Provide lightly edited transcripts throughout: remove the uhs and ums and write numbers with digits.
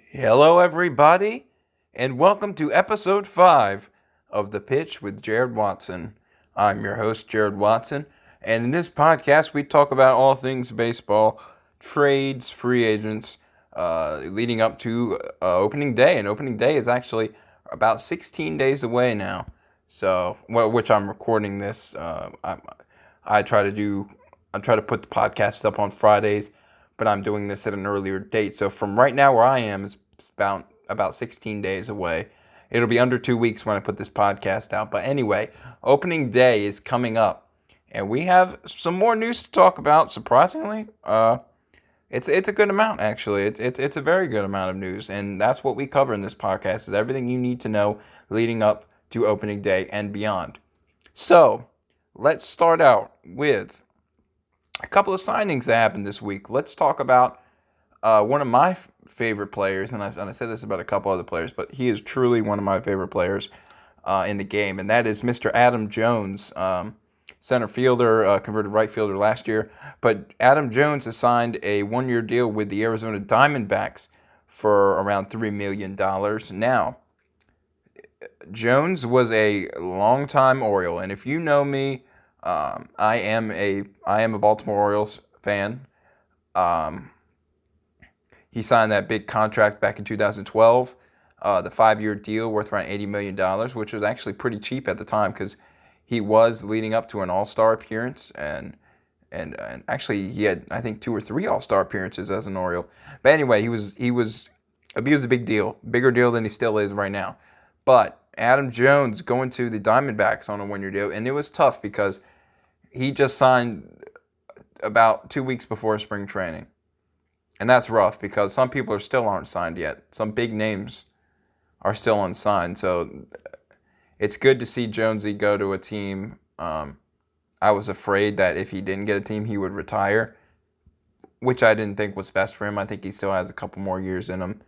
Hello, everybody, and welcome to episode 5 of The Pitch with Jared Watson. I'm your host, Jared Watson, and in this podcast, we talk about all things baseball, trades, free agents, leading up to opening day. And opening day is actually about 16 days away now. So, which I'm recording this. I try to put the podcast up on Fridays, but I'm doing this at an earlier date. So from right now where I am is about 16 days away. It'll be under 2 weeks when I put this podcast out. But anyway, opening day is coming up, and we have some more news to talk about. Surprisingly, it's a good amount actually. It's a very good amount of news, and that's what we cover in this podcast: is everything you need to know leading up to opening day and beyond. So let's start out with a couple of signings that happened this week. Let's talk about one of my favorite players, and I said this about a couple other players, but he is truly one of my favorite players in the game, and that is Mr. Adam Jones, center fielder, converted right fielder last year. But Adam Jones has signed a one-year deal with the Arizona Diamondbacks for around $3 million. Now, Jones was a longtime Oriole, and if you know me, I am a Baltimore Orioles fan. Um, he signed that big contract back in 2012, the 5-year deal worth around $80 million, which was actually pretty cheap at the time because he was leading up to an All-Star appearance, and actually he had, I think, 2 or 3 All-Star appearances as an Oriole. But anyway, he was a big deal, bigger deal than he still is right now. But Adam Jones going to the Diamondbacks on a one-year deal, and it was tough because he just signed about 2 weeks before spring training. And that's rough because some people still aren't signed yet. Some big names are still unsigned. So it's good to see Jonesy go to a team. I was afraid that if he didn't get a team, he would retire, which I didn't think was best for him. I think he still has a couple more years in him.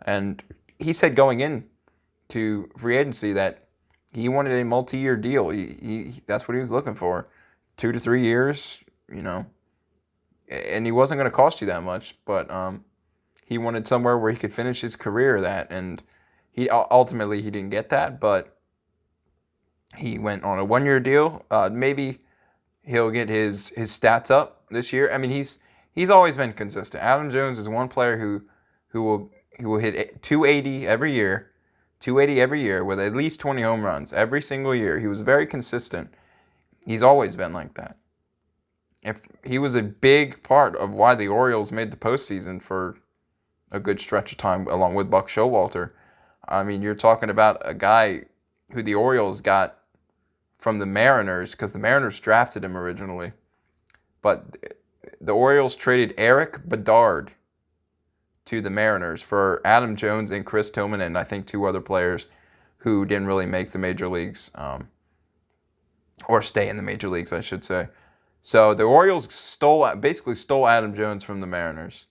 And he said going in to free agency that he wanted a multi-year deal. That's what he was looking for. 2 to 3 years, and he wasn't going to cost you that much, but he wanted somewhere where he could finish his career and he ultimately he didn't get that, but he went on a one-year deal. Maybe he'll get his stats up this year. I mean, he's always been consistent. Adam Jones is one player who will hit 280 every year, 280 every year with at least 20 home runs every single year. He was very consistent. He's always been like that. If he was a big part of why the Orioles made the postseason for a good stretch of time, along with Buck Showalter. I mean, you're talking about a guy who the Orioles got from the Mariners, because the Mariners drafted him originally. But the Orioles traded Eric Bedard to the Mariners for Adam Jones and Chris Tillman and I think 2 other players who didn't really make the major leagues, or stay in the major leagues, I should say. So the Orioles basically stole Adam Jones from the Mariners,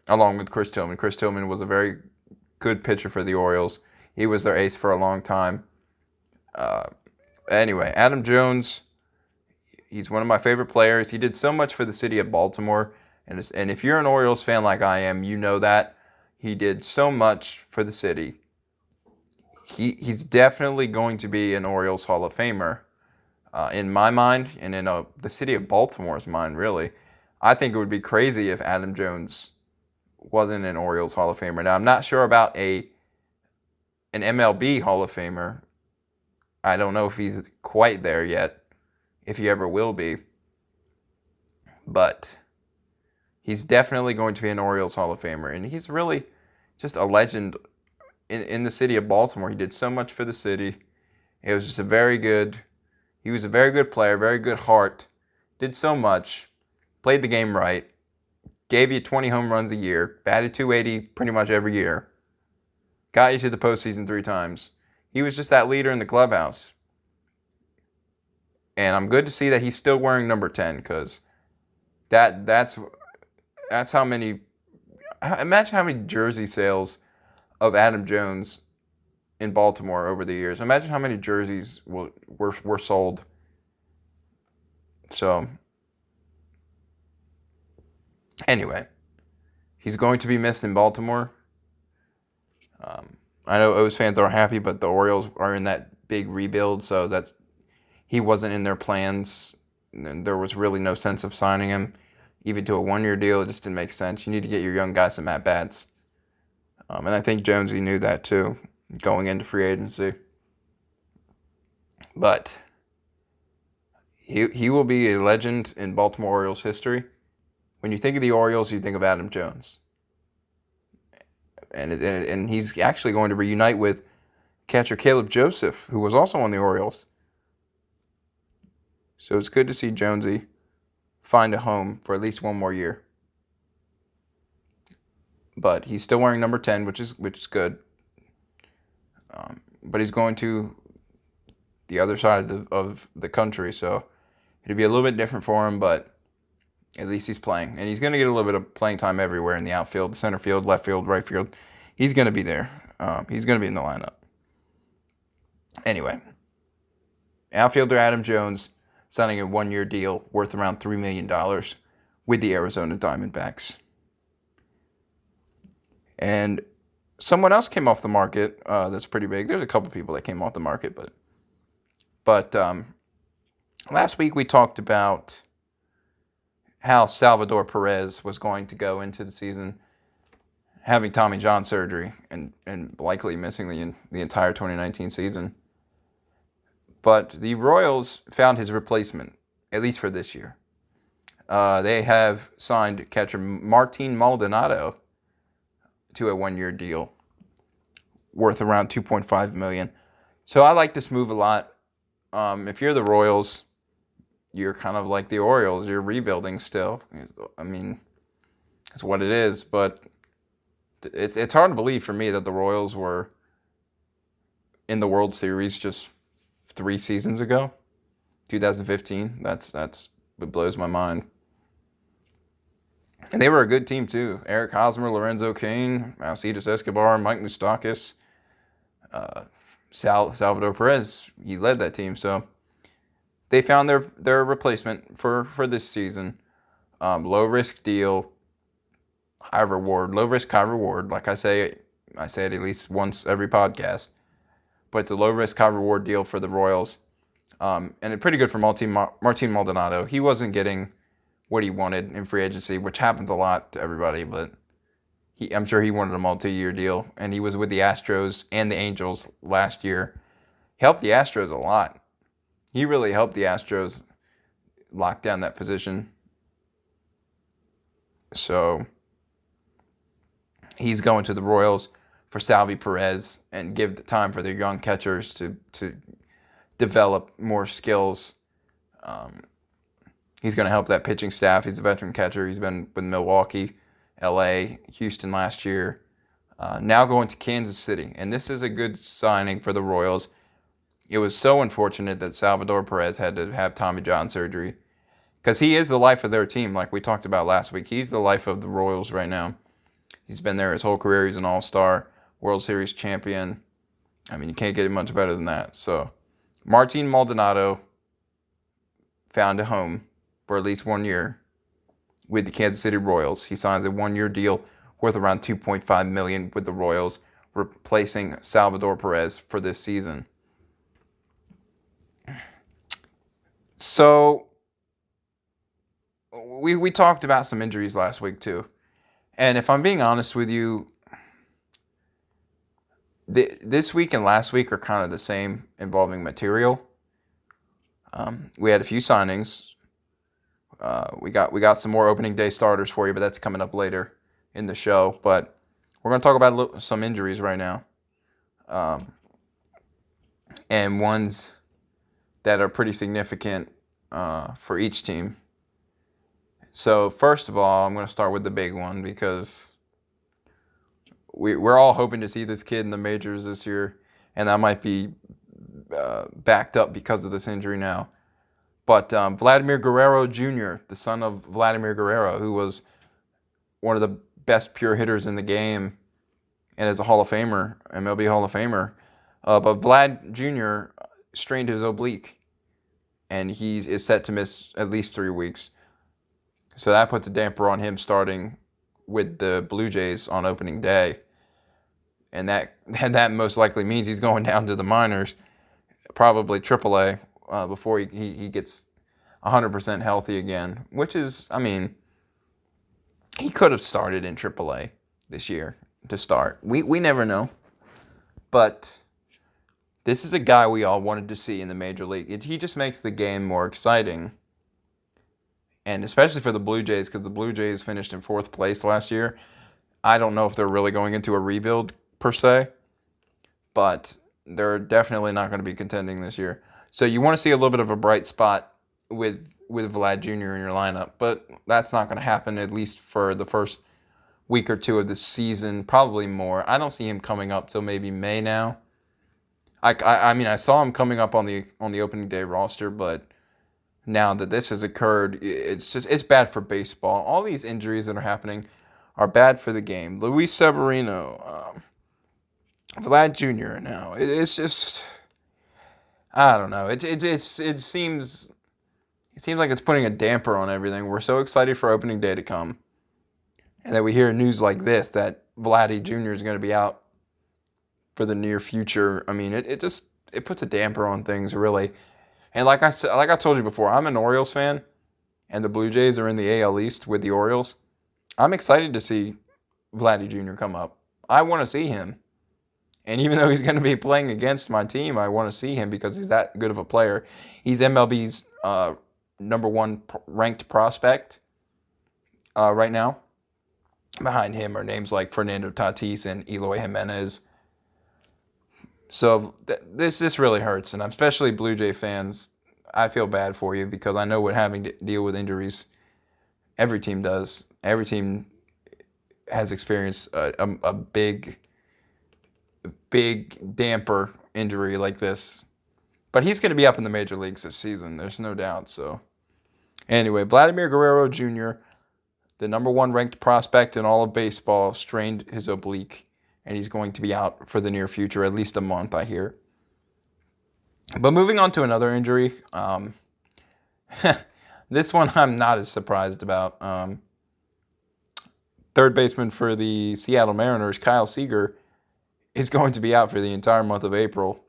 along with Chris Tillman. Chris Tillman was a very good pitcher for the Orioles. He was their ace for a long time. Anyway, Adam Jones, he's one of my favorite players. He did so much for the city of Baltimore, and if you're an Orioles fan like I am, you know that. He did so much for the city. He's definitely going to be an Orioles Hall of Famer. In my mind, and in the city of Baltimore's mind, really. I think it would be crazy if Adam Jones wasn't an Orioles Hall of Famer. Now, I'm not sure about an MLB Hall of Famer. I don't know if he's quite there yet, if he ever will be. But he's definitely going to be an Orioles Hall of Famer, and he's really just a legend in the city of Baltimore. He did so much for the city. It was just he was a very good player, very good heart, did so much, played the game right, gave you 20 home runs a year, batted 280 pretty much every year, got you to the postseason 3 times. He was just that leader in the clubhouse. And I'm good to see that he's still wearing number 10, because that's how many, imagine how many jersey sales of Adam Jones in Baltimore over the years. Imagine how many jerseys were sold. So, anyway, He's going to be missed in Baltimore. I know O's fans are happy, but the Orioles are in that big rebuild, so he wasn't in their plans. And there was really no sense of signing him, even to a 1-year deal. It just didn't make sense. You need to get your young guys some at-bats. And I think Jonesy knew that too, going into free agency. But he will be a legend in Baltimore Orioles history. When you think of the Orioles, you think of Adam Jones. And he's actually going to reunite with catcher Caleb Joseph, who was also on the Orioles. So it's good to see Jonesy find a home for at least one more year. But he's still wearing number 10, which is good. But he's going to the other side of the country, so it'll be a little bit different for him, but at least he's playing. And he's going to get a little bit of playing time everywhere in the outfield, center field, left field, right field. He's going to be there. He's going to be in the lineup. Anyway, outfielder Adam Jones signing a 1-year deal worth around $3 million with the Arizona Diamondbacks. And someone else came off the market that's pretty big. There's a couple people that came off the market, but last week we talked about how Salvador Perez was going to go into the season having Tommy John surgery and likely missing the entire 2019 season. But the Royals found his replacement, at least for this year. They have signed catcher Martin Maldonado to a 1-year deal worth around $2.5 million. So I like this move a lot. If you're the Royals, you're kind of like the Orioles. You're rebuilding still. I mean, it's what it is. But it's hard to believe for me that the Royals were in the World Series just 3 seasons ago, 2015. That's what blows my mind. And they were a good team too. Eric Hosmer, Lorenzo Cain, Alcides Escobar, Mike Moustakas, Salvador Perez. He led that team. So they found their replacement for this season. Low risk deal, high reward. Low risk, high reward. Like I say it at least once every podcast. But it's a low risk, high reward deal for the Royals. And it's pretty good for Martin Maldonado. He wasn't getting what he wanted in free agency, which happens a lot to everybody, but I'm sure he wanted a multi-year deal, and he was with the Astros and the Angels last year. He helped the Astros a lot. He really helped the Astros lock down that position. So he's going to the Royals for Salvi Perez and give the time for their young catchers to develop more skills. He's going to help that pitching staff. He's a veteran catcher. He's been with Milwaukee, LA, Houston last year. Now going to Kansas City. And this is a good signing for the Royals. It was so unfortunate that Salvador Perez had to have Tommy John surgery, because he is the life of their team, like we talked about last week. He's the life of the Royals right now. He's been there his whole career. He's an all-star, World Series champion. I mean, you can't get much better than that. So Martin Maldonado found a home for at least 1 year with the Kansas City Royals. He signs a 1-year deal worth around $2.5 million with the Royals, replacing Salvador Perez for this season. So we talked about some injuries last week too. And if I'm being honest with you, this week and last week are kind of the same involving material. We had a few signings. We got some more opening day starters for you, but that's coming up later in the show. But we're going to talk about some injuries right now, and ones that are pretty significant for each team. So first of all, I'm going to start with the big one, because we're all hoping to see this kid in the majors this year, and that might be backed up because of this injury now. But Vladimir Guerrero Jr., the son of Vladimir Guerrero, who was one of the best pure hitters in the game and is a Hall of Famer, MLB Hall of Famer. But Vlad Jr. strained his oblique, and he is set to miss at least 3 weeks. So that puts a damper on him starting with the Blue Jays on opening day, and that most likely means he's going down to the minors, probably AAA, before he gets 100% healthy again. Which is, I mean, he could have started in AAA this year to start. We never know, but this is a guy we all wanted to see in the major league. He just makes the game more exciting. And especially for the Blue Jays, because the Blue Jays finished in 4th place last year. I don't know if they're really going into a rebuild per se, but they're definitely not going to be contending this year. So you want to see a little bit of a bright spot with Vlad Jr. in your lineup, but that's not going to happen, at least for the first week or two of the season, probably more. I don't see him coming up till maybe May now. I mean, I saw him coming up on the opening day roster, but now that this has occurred, it's bad for baseball. All these injuries that are happening are bad for the game. Luis Severino, Vlad Jr. now. It's just, I don't know. It seems like it's putting a damper on everything. We're so excited for opening day to come, and then we hear news like this that Vladdy Jr. is going to be out for the near future. I mean, it puts a damper on things, really. And like I told you before, I'm an Orioles fan, and the Blue Jays are in the AL East with the Orioles. I'm excited to see Vladdy Jr. come up. I want to see him. And even though he's going to be playing against my team, I want to see him because he's that good of a player. He's MLB's number 1 ranked prospect right now. Behind him are names like Fernando Tatis and Eloy Jimenez. So this really hurts, and especially Blue Jay fans, I feel bad for you because I know what having to deal with injuries, every team does. Every team has experienced a big damper injury like this. But he's going to be up in the major leagues this season, there's no doubt. So anyway, Vladimir Guerrero Jr., the number 1 ranked prospect in all of baseball, strained his oblique. And he's going to be out for the near future, at least a month, I hear. But moving on to another injury. This one I'm not as surprised about. Third baseman for the Seattle Mariners, Kyle Seager, is going to be out for the entire month of April.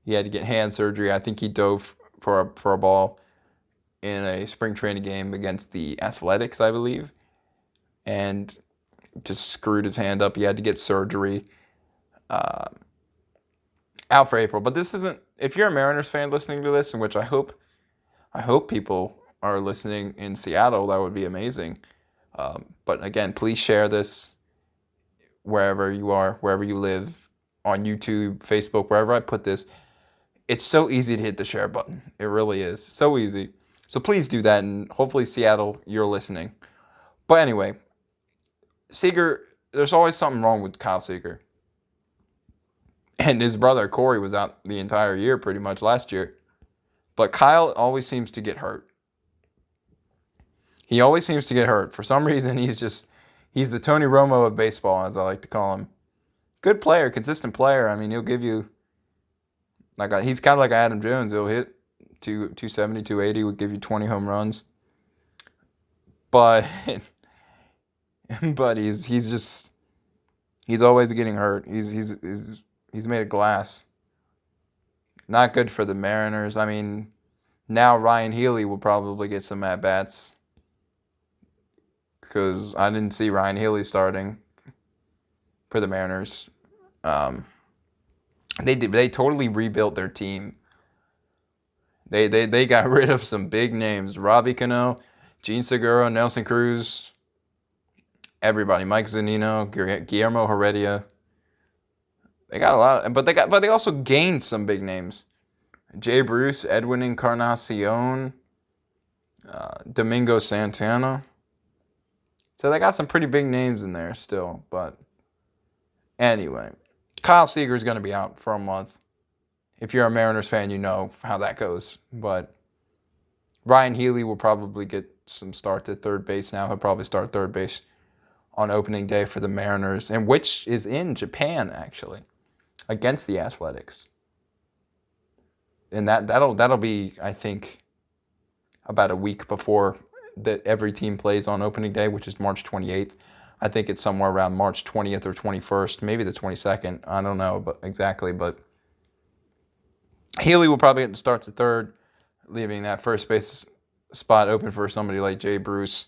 He had to get hand surgery. I think he dove for a ball in a spring training game against the Athletics, I believe. And just screwed his hand up. He had to get surgery. Out for April. But this isn't, if you're a Mariners fan listening to this, in which I hope people are listening in Seattle, that would be amazing. But again, please share this wherever you are, wherever you live, on YouTube, Facebook, wherever I put this. It's so easy to hit the share button. It really is. So easy. So please do that, and hopefully Seattle, you're listening. But anyway, Seager, there's always something wrong with Kyle Seager. And his brother Corey was out the entire year pretty much last year. But Kyle always seems to get hurt. He always seems to get hurt. For some reason, he's the Tony Romo of baseball, as I like to call him. Good player, consistent player. I mean, he'll give you, he's kind of like Adam Jones. He'll hit 270, 280, would give you 20 home runs. But he's always getting hurt. He's made of glass. Not good for the Mariners. I mean, now Ryan Healy will probably get some at-bats because I didn't see Ryan Healy starting for the Mariners. They totally rebuilt their team. They got rid of some big names. Robbie Cano, Gene Segura, Nelson Cruz, everybody. Mike Zunino, Guillermo Heredia. They got a lot, but they also gained some big names. Jay Bruce, Edwin Encarnacion, Domingo Santana. So they got some pretty big names in there still. But anyway, Kyle Seager is going to be out for a month. If you're a Mariners fan, you know how that goes. But Ryan Healy will probably get some start at third base now. He'll probably start third base on opening day for the Mariners, and which is in Japan, actually, against the Athletics. And that'll be, I think, about a week before that every team plays on opening day, which is March 28th. I think it's somewhere around March 20th or 21st, maybe the 22nd. I don't know but exactly, but Healy will probably get the starts at third, leaving that first base spot open for somebody like Jay Bruce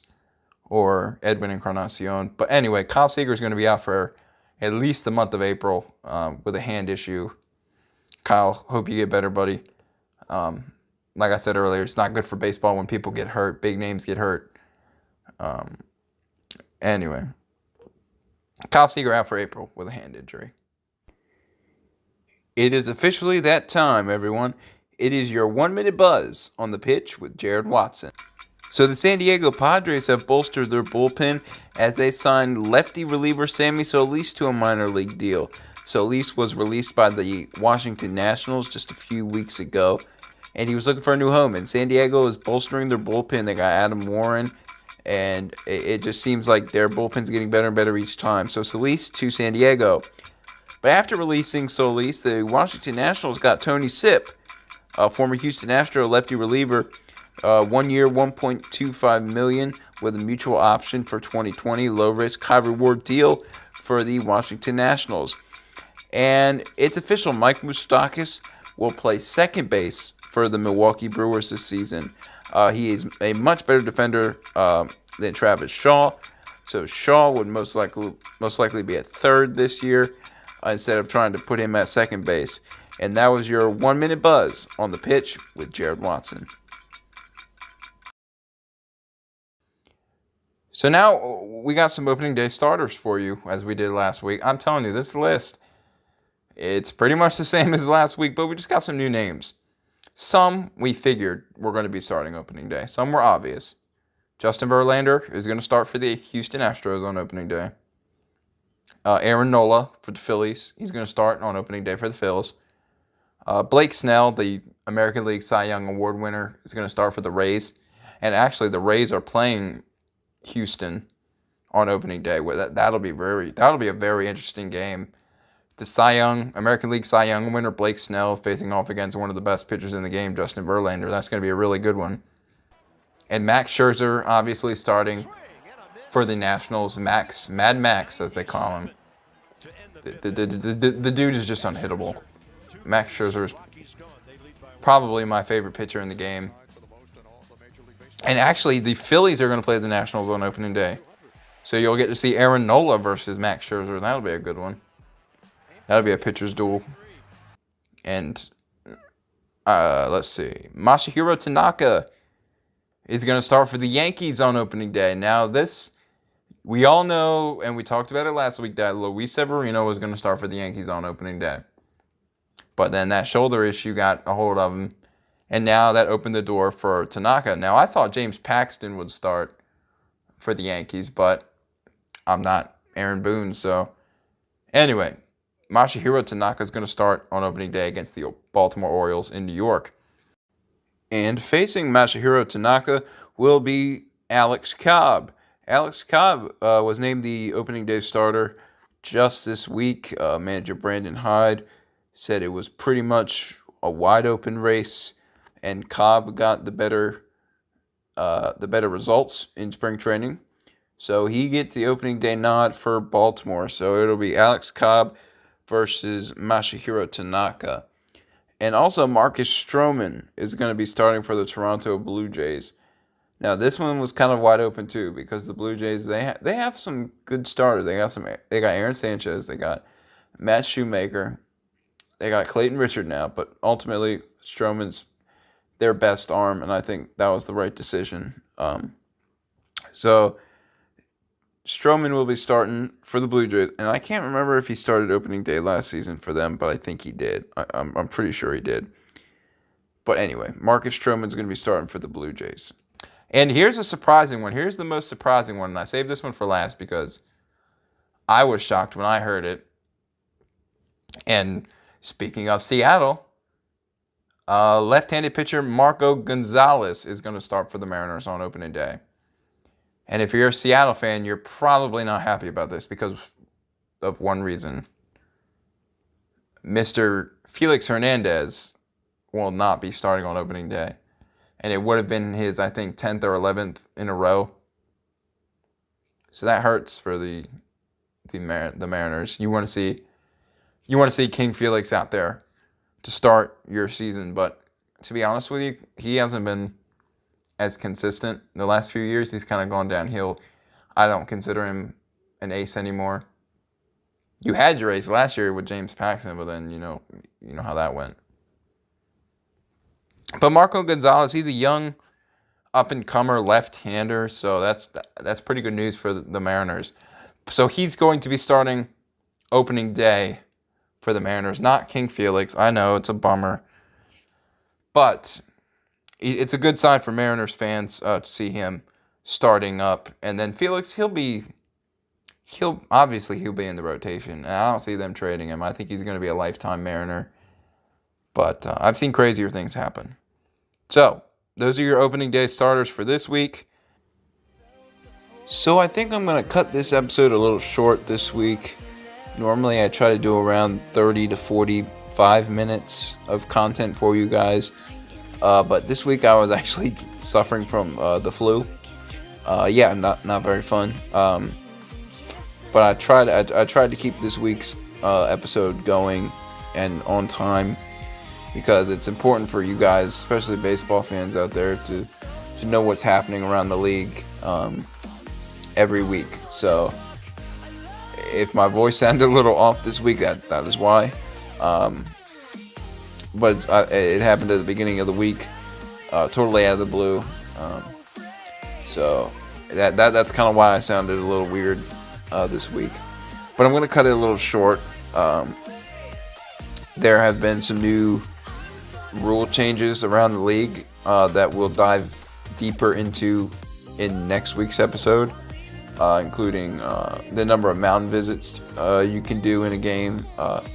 or Edwin Encarnacion. But anyway, Kyle Seager is going to be out for at least the month of April with a hand issue. Kyle, hope you get better, buddy. Like I said earlier, it's not good for baseball when people get hurt. Big names get hurt. Anyway, Kyle Seager out for April with a hand injury. It is officially that time, everyone. It is your 1 minute buzz on the pitch with Jared Watson. So the San Diego Padres have bolstered their bullpen as they signed lefty reliever Sammy Solis to a minor league deal. Solis was released by the Washington Nationals just a few weeks ago, and he was looking for a new home. And San Diego is bolstering their bullpen. They got Adam Warren, and it just seems like their bullpen's getting better and better each time. So Solis to San Diego. But after releasing Solis, the Washington Nationals got Tony Sipp, a former Houston Astro lefty reliever, 1 year, $1.25 million with a mutual option for 2020, low risk, high reward deal for the Washington Nationals. And it's official, Mike Moustakas will play second base for the Milwaukee Brewers this season. He is a much better defender than Travis Shaw, so Shaw would most likely be at third this year instead of trying to put him at second base. And that was your 1 minute buzz on the pitch with Jared Watson. So now we got some opening day starters for you as we did last week. I'm telling you, this list, it's pretty much the same as last week, but we just got some new names. Some we figured were going to be starting opening day. Some were obvious. Justin Verlander is going to start for the Houston Astros on opening day. Aaron Nola for the Phillies. He's going to start on opening day for the Phils. Blake Snell, the American League Cy Young Award winner, is going to start for the Rays. And actually, the Rays are playing Houston on opening day. That'll be a very interesting game. The American League Cy Young winner, Blake Snell, facing off against one of the best pitchers in the game, Justin Verlander. That's going to be a really good one. And Max Scherzer, obviously, starting for the Nationals. Mad Max, as they call him. The dude is just unhittable. Max Scherzer is probably my favorite pitcher in the game. And actually, the Phillies are going to play the Nationals on opening day. So you'll get to see Aaron Nola versus Max Scherzer. That'll be a good one. That'll be a pitcher's duel. And let's see. Masahiro Tanaka is going to start for the Yankees on opening day. Now this, we all know, and we talked about it last week, that Luis Severino was going to start for the Yankees on opening day. But then that shoulder issue got a hold of him. And now that opened the door for Tanaka. Now I thought James Paxton would start for the Yankees, but I'm not Aaron Boone. So anyway, Masahiro Tanaka is going to start on opening day against the Baltimore Orioles in New York. And facing Masahiro Tanaka will be Alex Cobb. Alex Cobb was named the opening day starter just this week. Manager Brandon Hyde said it was pretty much a wide open race, and Cobb got the better results in spring training. So he gets the opening day nod for Baltimore. So it'll be Alex Cobb versus Masahiro Tanaka. And also Marcus Stroman is going to be starting for the Toronto Blue Jays. Now this one was kind of wide open too, because the Blue Jays, they have some good starters. They got Aaron Sanchez, they got Matt Shoemaker, they got Clayton Richard now, but ultimately Stroman's their best arm, and I think that was the right decision. So Stroman will be starting for the Blue Jays, and I can't remember if he started opening day last season for them, but I think he did. I'm pretty sure he did. But anyway, Marcus Stroman's going to be starting for the Blue Jays. And here's a surprising one. Here's the most surprising one, and I saved this one for last because I was shocked when I heard it. And speaking of Seattle, left-handed pitcher Marco Gonzalez is going to start for the Mariners on opening day. And if you're a Seattle fan, you're probably not happy about this because of one reason. Mr. Felix Hernandez will not be starting on opening day. And it would have been his, I think, 10th or 11th in a row. So that hurts for the Mariners. You want to see King Felix out there to start your season, but to be honest with you, he hasn't been as consistent the last few years. He's kind of gone downhill. I don't consider him an ace anymore. You had your ace last year with James Paxton, but then you know how that went. But Marco Gonzalez, he's a young up-and-comer left-hander, so that's pretty good news for the Mariners. So he's going to be starting opening day for the Mariners, not King Felix. I know it's a bummer, but it's a good sign for Mariners fans to see him starting up. And then Felix, he'll be in the rotation. And I don't see them trading him. I think he's going to be a lifetime Mariner. But I've seen crazier things happen. So those are your opening day starters for this week. So I think I'm going to cut this episode a little short this week. Normally I try to do around 30 to 45 minutes of content for you guys. But this week I was actually suffering from the flu. Not very fun. But I tried to keep this week's episode going and on time, because it's important for you guys, especially baseball fans out there, to know what's happening around the league every week. So if my voice sounded a little off this week, that is why. But it happened at the beginning of the week, totally out of the blue. So that's kind of why I sounded a little weird this week. But I'm going to cut it a little short. There have been some new rule changes around the league that we'll dive deeper into in next week's episode, including the number of mound visits you can do in a game,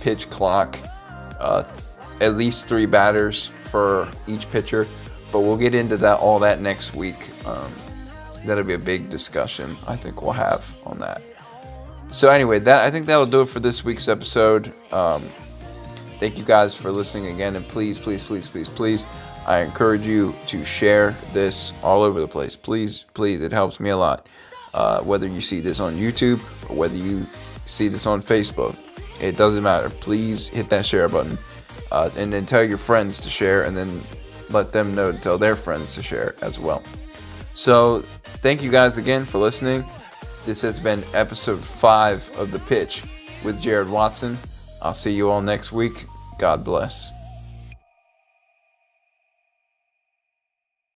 pitch clock, at least 3 batters for each pitcher. But we'll get into all that next week. That'll be a big discussion I think we'll have on that. So anyway, I think that'll do it for this week's episode. Thank you guys for listening again, and please, I encourage you to share this all over the place. Please, it helps me a lot. Whether you see this on YouTube or whether you see this on Facebook, it doesn't matter. Please hit that share button, and then tell your friends to share, and then let them know to tell their friends to share as well. So thank you guys again for listening. This has been episode 5 of The Pitch with Jared Watson. I'll see you all next week. God bless.